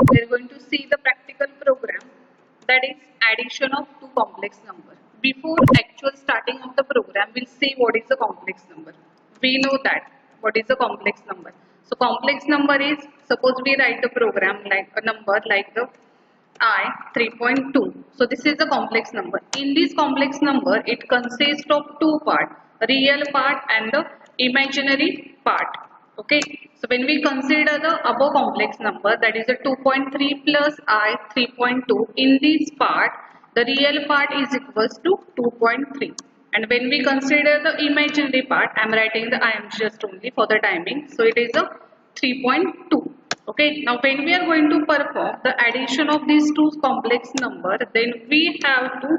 we are going to see the practical program, that is addition of two complex numbers. Before actual starting of the program, we'll see what is a complex number. We know that what is a complex number. So complex number is, suppose we write the program like a number like the I 3.2. So this is a complex number. In this complex number, it consists of two parts, real part and the imaginary part. Okay. So when we consider the above complex number, that is a 2.3 plus I 3.2, in this part, the real part is equals to 2.3. And when we consider the imaginary part, I am writing the I am just only for the timing. So it is a 3.2. Okay, now when we are going to perform the addition of these two complex number, then we have to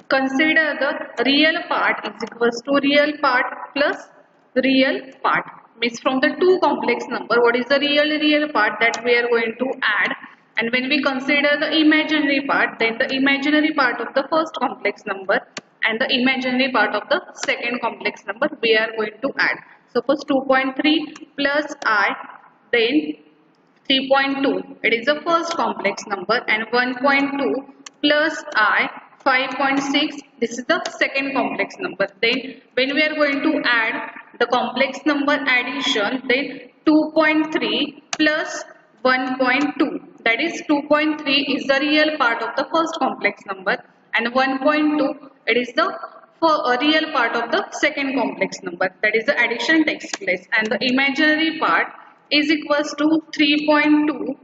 consider the real part is equals to real part plus real part. Means from the two complex number, what is the real part that we are going to add, and when we consider the imaginary part, then the imaginary part of the first complex number and the imaginary part of the second complex number we are going to add. Suppose 2.3 plus I, then 3.2, it is the first complex number, and 1.2 plus I 5.6, this is the second complex number. Then when we are going to add the complex number addition, then 2.3 plus 1.2, that is 2.3 is the real part of the first complex number, and 1.2 it is the real part of the second complex number, that is the addition takes place, and the imaginary part is equals to 3.2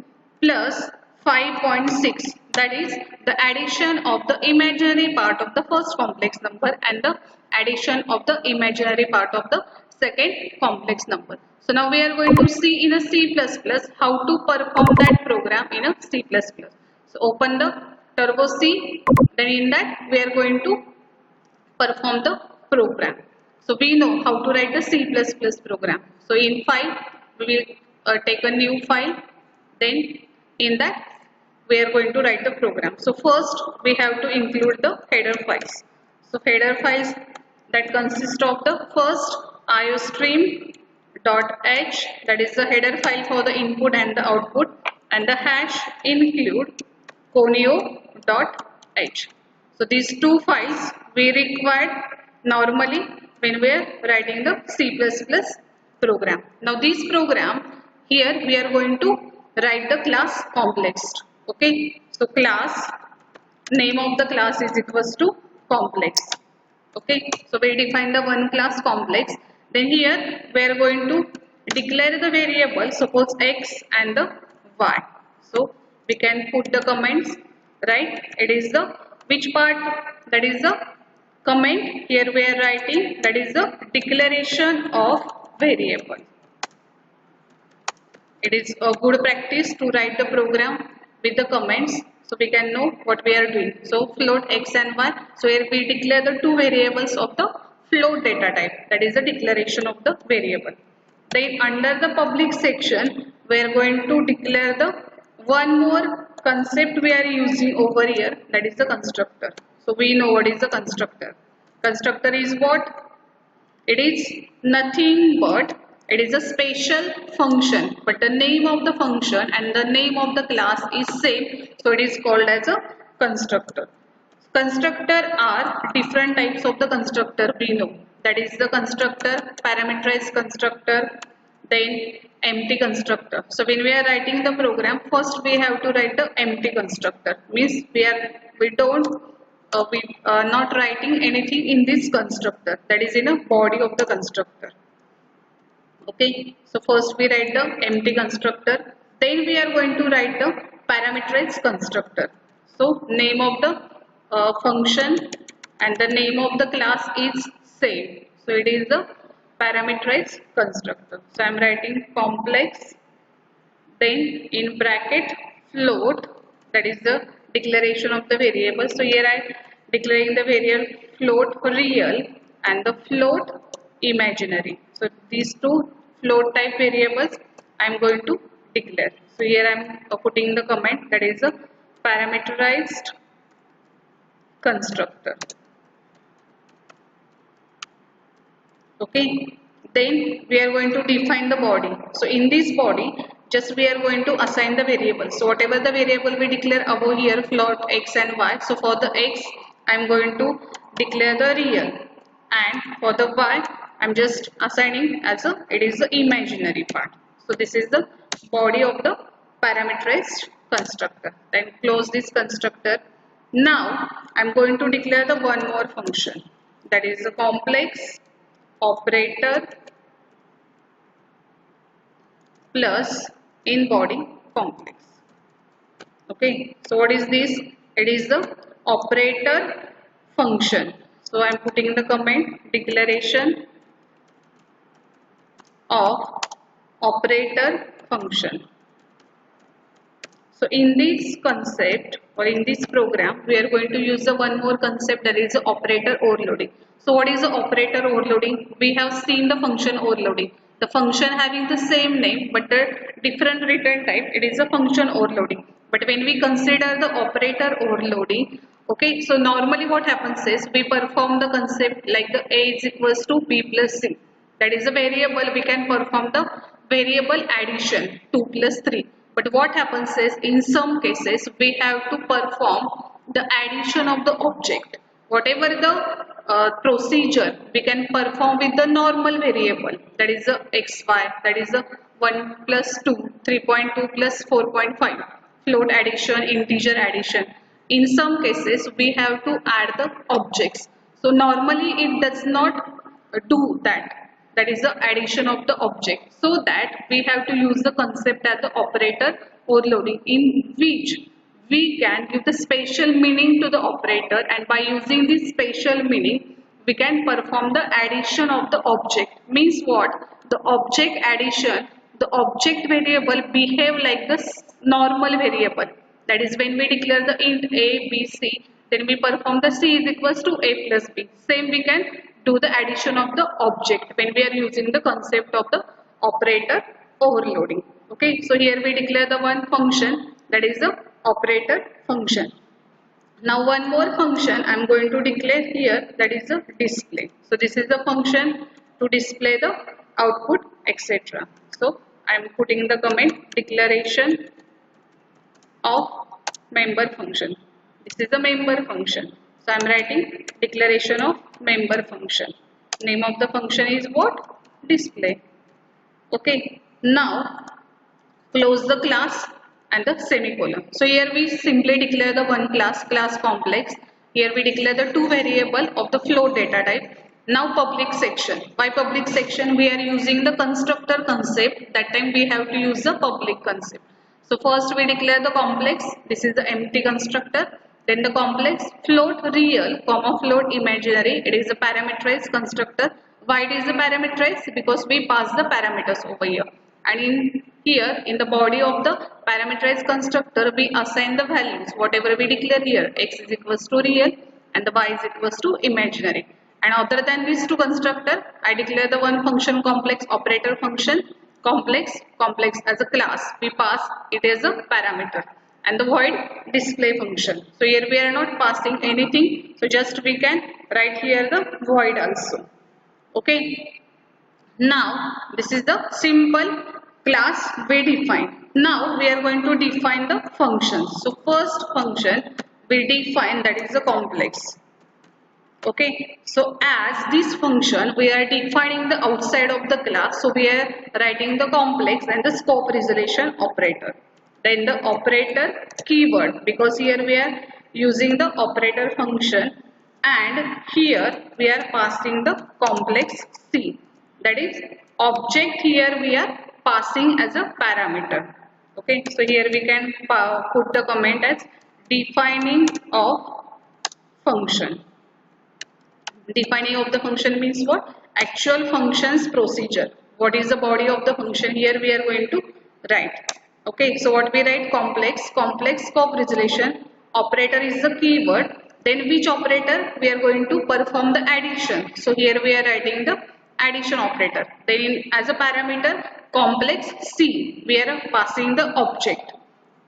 plus 5.6, that is the addition of the imaginary part of the first complex number and the addition of the imaginary part of the second complex number. So now we are going to see in a C++ how to perform that program in a C++. So open the Turbo C, then in that we are going to perform the program. So we know how to write the C++ program. So in file, we will take a new file, then in that we are going to write the program. So first we have to include the header files. So header files that consist of the first iostream.h, that is the header file for the input and the output, and the hash include conio.h. So these two files we require normally when we are writing the C++ program. Now this program, here we are going to write the class complex. Okay, so class, name of the class is equals to complex. Okay, so we define the one class complex. Then here we are going to declare the variable, suppose x and the y. So we can put the comments, right? It is the which part, that is the comment. Here we are writing, that is the declaration of variable. It is a good practice to write the program with the comments, so we can know what we are doing. So float x and y. So here we declare the two variables of the float data type, that is the declaration of the variable. Then under the public section, we are going to declare the one more concept we are using over here, that is the constructor. So we know what is the constructor. Constructor is what? It is nothing but it is a special function, but the name of the function and the name of the class is same, so it is called as a constructor. Constructor are different types of the constructor we know, that is the constructor, parameterized constructor, then empty constructor. So when we are writing the program, first we have to write the empty constructor, means we don't we are not writing anything in this constructor, that is in a body of the constructor. Okay, so first we write the empty constructor, then we are going to write the parameterized constructor. So name of the function and the name of the class is same, so it is the parameterized constructor. So I am writing complex, then in bracket float, that is the declaration of the variable. So here I am declaring the variable float real and the float imaginary. So these two float type variables I am going to declare. So here I am putting the comment, that is a parameterized constructor. Okay, then we are going to define the body. So in this body just we are going to assign the variable. So whatever the variable we declare above here, float x and y. So for the x, I am going to declare the real, and for the y, I am just assigning as it is the imaginary part. So this is the body of the parameterized constructor. Then close this constructor. Now I am going to declare the one more function, that is the complex operator plus in body complex. Okay, so what is this? It is the operator function. So I am putting the comment declaration of operator function. So in this concept or in this program, we are going to use the one more concept, that is the operator overloading. So what is the operator overloading? We have seen the function overloading. The function having the same name but the different return type, it is a function overloading. But when we consider the operator overloading, okay, so normally what happens is we perform the concept like the a is equals to b plus c. That is a variable, we can perform the variable addition 2 plus 3. But what happens is in some cases we have to perform the addition of the object. Whatever the procedure we can perform with the normal variable, that is the xy, that is the 1 plus 2, 3.2 plus 4.5, float addition, integer addition. In some cases we have to add the objects. So normally it does not do that. That is the addition of the object. So that we have to use the concept as the operator overloading, in which we can give the special meaning to the operator, and by using this special meaning we can perform the addition of the object. Means what? The object addition, the object variable behave like the normal variable. That is, when we declare the int a, b, c, then we perform the c is equals to a plus b. Same we can do the addition of the object when we are using the concept of the operator overloading. Okay, so here we declare the one function, that is the operator function. Now one more function I am going to declare here, that is the display. So this is the function to display the output, etc. So I am putting the comment declaration of member function. This is the member function. So I am writing declaration of member function. Name of the function is what? Display. Okay. Now close the class and the semicolon. So here we simply declare the one class, class complex. Here we declare the two variable of the float data type. Now public section. By public section we are using the constructor concept. That time we have to use the public concept. So first we declare the complex. This is the empty constructor. Then the complex float real, comma float imaginary. It is a parameterized constructor. Why it is a parameterized? Because we pass the parameters over here. And in here, in the body of the parameterized constructor, we assign the values. Whatever we declare here, x is equals to real and the y is equals to imaginary. And other than these two constructor, I declare the one function complex operator function complex as a class. We pass it as a parameter. And the void display function. So here we are not passing anything. So just we can write here the void also. Okay. Now this is the simple class we define. Now we are going to define the functions. So first function we define, that is the complex. Okay, so as this function we are defining the outside of the class, so we are writing the complex and the scope resolution operator. Then the operator keyword, because here we are using the operator function, and here we are passing the complex C. That is object, here we are passing as a parameter. Okay, so here we can put the comment as defining of function. Defining of the function means what? Actual functions procedure. What is the body of the function? Here we are going to write. Okay, so what we write? Complex scope resolution operator is the keyword. Then which operator? We are going to perform the addition. So here we are writing the addition operator. Then as a parameter complex C, we are passing the object.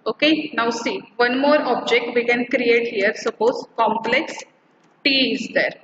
Okay, now see, one more object we can create here. Suppose complex T is there.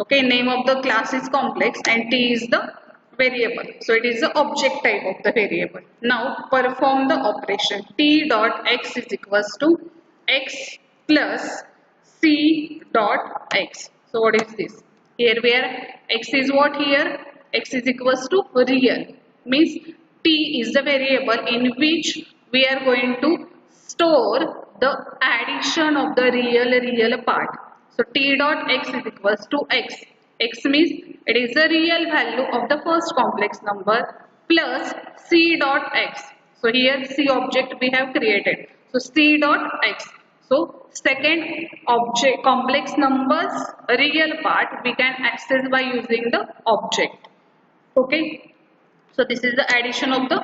Okay, name of the class is complex and T is the variable. So it is the object type of the variable. Now perform the operation. T dot x is equals to x plus c dot x. So what is this? Here where x is what here? X is equals to real. Means t is the variable in which we are going to store the addition of the real part. So t dot x is equals to x. X means it is the real value of the first complex number plus c dot x. So here c object we have created. So c dot x. So second object complex numbers real part we can access by using the object. Okay. So this is the addition of the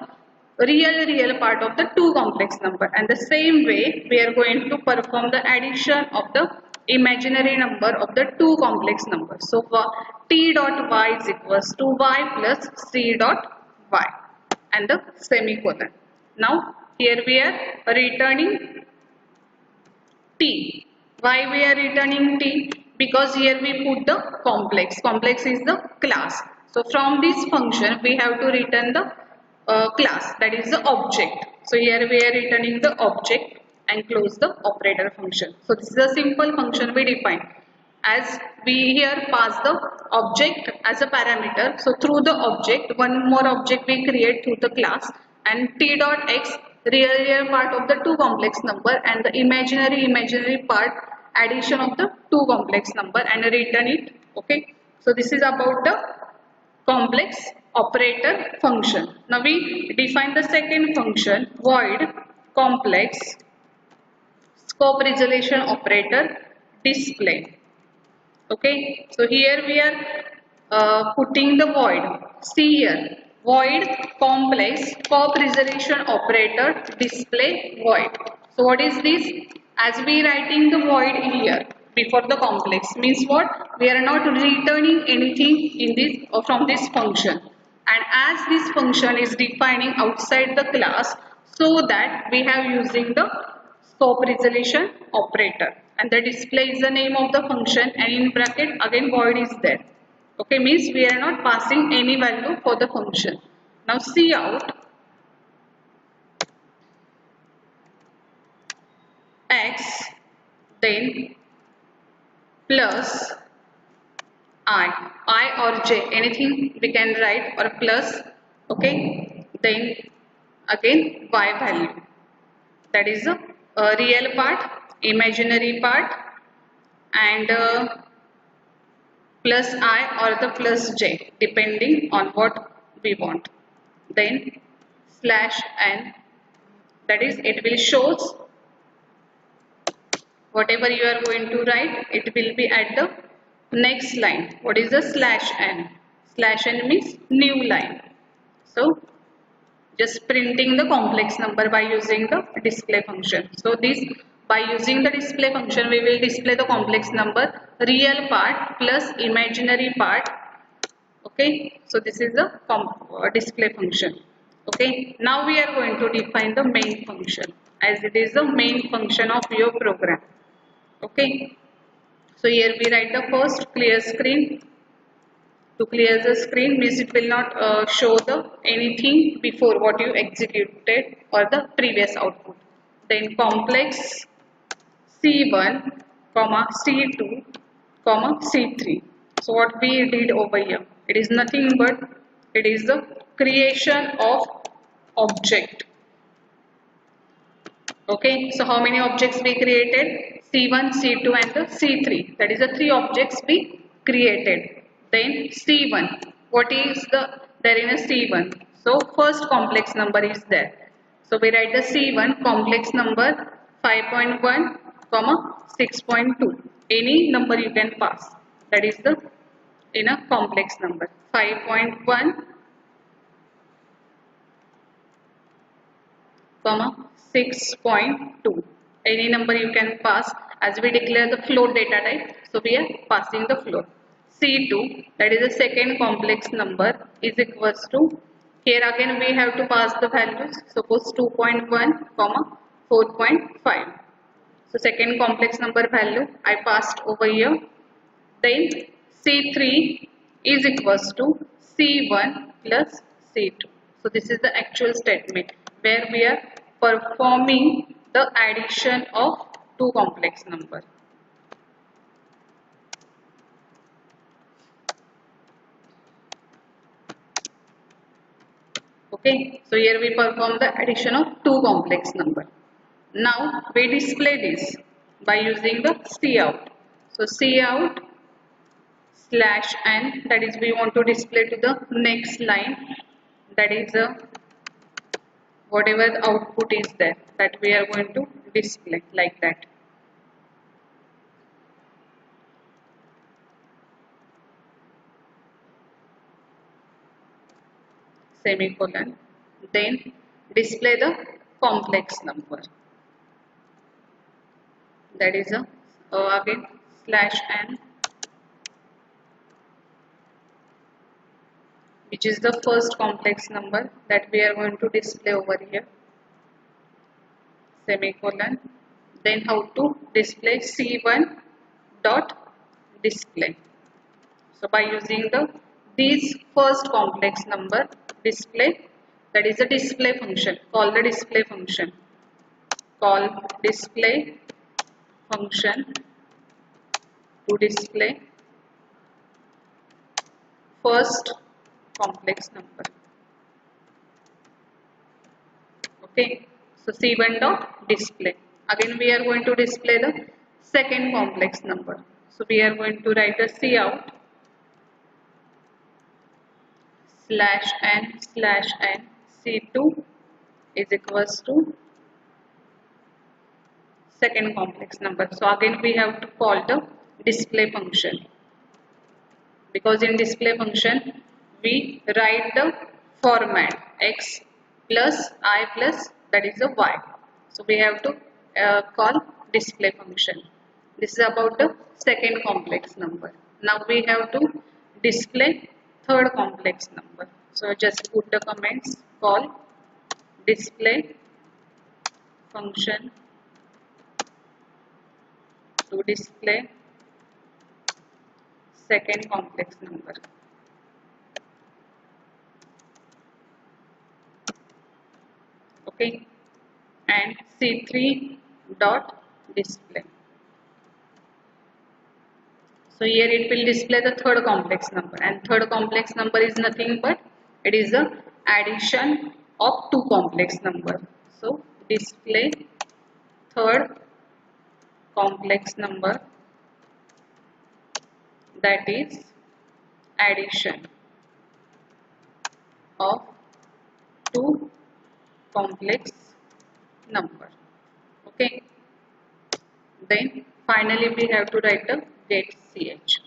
real part of the two complex number, and the same way we are going to perform the addition of the imaginary number of the two complex numbers. So for t dot y is equals to y plus c dot y and the semicolon. Now here we are returning t. Why we are returning t? Because here we put the complex. Complex is the class. So from this function we have to return the class, that is the object. So here we are returning the object and close the operator function. So this is a simple function we define. As we here pass the object as a parameter, so through the object one more object we create through the class, and t dot x real part of the two complex number and the imaginary part addition of the two complex number and return it. Okay, so this is about the complex operator function. Now we define the second function, void complex scope resolution operator display. Okay, so here we are putting the void. See here, void complex scope resolution operator display void. So what is this? As we writing the void here before the complex means what? We are not returning anything in this from this function, and as this function is defining outside the class, so that we have using the scope resolution operator, and the display is the name of the function, and in bracket again void is there. Okay, means we are not passing any value for the function. Now see out x then plus I or j, anything we can write, or plus, okay, then again y value, that is the real part, imaginary part, and plus I or the plus j depending on what we want. Then slash n, that is it will shows whatever you are going to write, it will be at the next line. What is the slash n? Slash n means new line. So just printing the complex number by using the display function. So this, by using the display function we will display the complex number real part plus imaginary part. Okay, so this is the display function. Okay, now we are going to define the main function, as it is the main function of your program. Okay, so here we write the first clear screen. To clear the screen means it will not show the anything before what you executed or the previous output. Then complex C1, comma C2, comma C3. So what we did over here, it is nothing but it is the creation of object. Okay, so how many objects we created? C1, C2 and the C3. That is the three objects we created. Then C1, what is there in a C1? So first complex number is there. So we write the C1 complex number 5.1, comma 6.2. Any number you can pass. That is the in a complex number 5.1, comma 6.2. Any number you can pass, as we declare the float data type, so we are passing the float. C2, that is the second complex number, is equals to, here again we have to pass the values, suppose 2.1, comma 4.5. So second complex number value I passed over here. Then C3 is equals to C1 plus C2. So this is the actual statement where we are performing the addition of two complex numbers. Okay, so here we perform the addition of two complex numbers. Now we display this by using the cout. So cout slash n, that is we want to display to the next line, that is whatever the output is there, that we are going to display like that. Semicolon, then display the complex number, that is again slash n, which is the first complex number that we are going to display over here, semicolon, then how to display C1 dot display. So by using these first complex number display, that is a display function, call the display function, call display function to display first complex number. Okay, so C1 dot display. Again we are going to display the second complex number. So we are going to write a cout slash n C2 is equals to second complex number. So again we have to call the display function, because in display function we write the format x plus I plus, that is a y. So we have to call display function. This is about the second complex number. Now we have to display third complex number. So just put the comments, call display function to display second complex number. Okay, and C3 dot display. So here it will display the third complex number, and third complex number is nothing but it is the addition of two complex number. So display third complex number, that is addition of two complex number. Okay, then finally we have to write the get ch.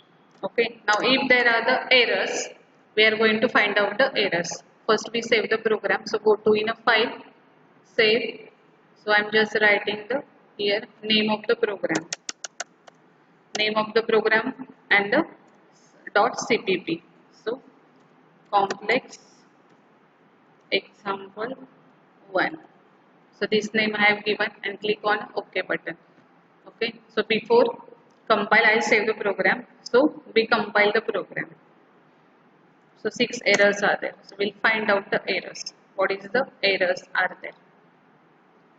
Okay, now if there are the errors, we are going to find out the errors. First we save the program. So go to in a file, save. So I am just writing the here name of the program, and the .cpp. So complex example 1. So this name I have given, and click on OK button. Okay, so before compile I will save the program. So we compile the program. So 6 errors are there. So we'll find out the errors. What is the errors are there?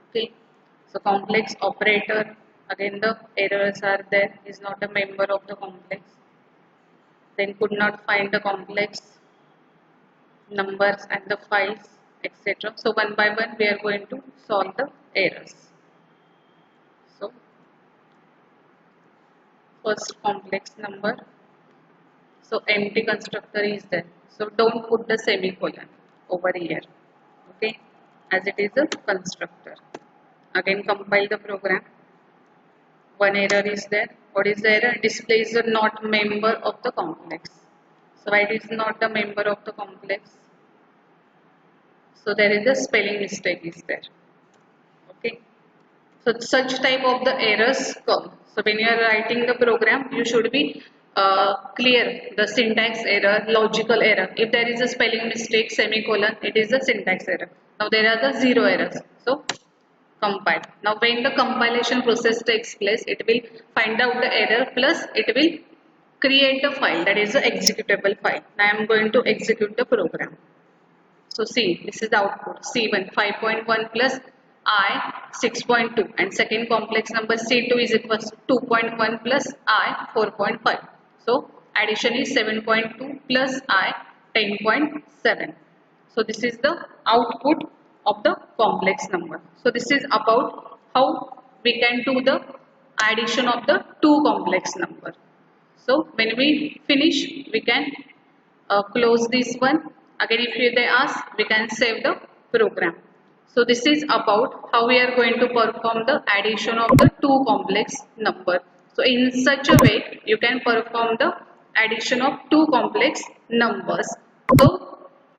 Okay, so complex operator, again the errors are there, is not a member of the complex. Then could not find the complex numbers and the files, etc. So one by one we are going to solve the errors. So first complex number, so empty constructor is there, so don't put the semicolon over here, okay, as it is a constructor. Again compile the program. One error is there. What is the error? Display is not member of the complex. So why it is not a member of the complex? So there is a spelling mistake is there. Okay. So such type of the errors come. So when you are writing the program, you should be clear the syntax error, logical error. If there is a spelling mistake, semicolon, it is a syntax error. Now there are the zero errors. So compile. Now when the compilation process takes place, it will find out the error plus it will create a file, that is the executable file. Now I am going to execute the program. So see, this is the output. C1 5.1 plus I 6.2, and second complex number C2 is equals to 2.1 plus I 4.5. So addition is 7.2 plus I 10.7. So this is the output of the complex number. So this is about how we can do the addition of the two complex number. So when we finish, we can close this one. Again, if they ask, we can save the program. So this is about how we are going to perform the addition of the two complex number. So in such a way, you can perform the addition of two complex numbers. So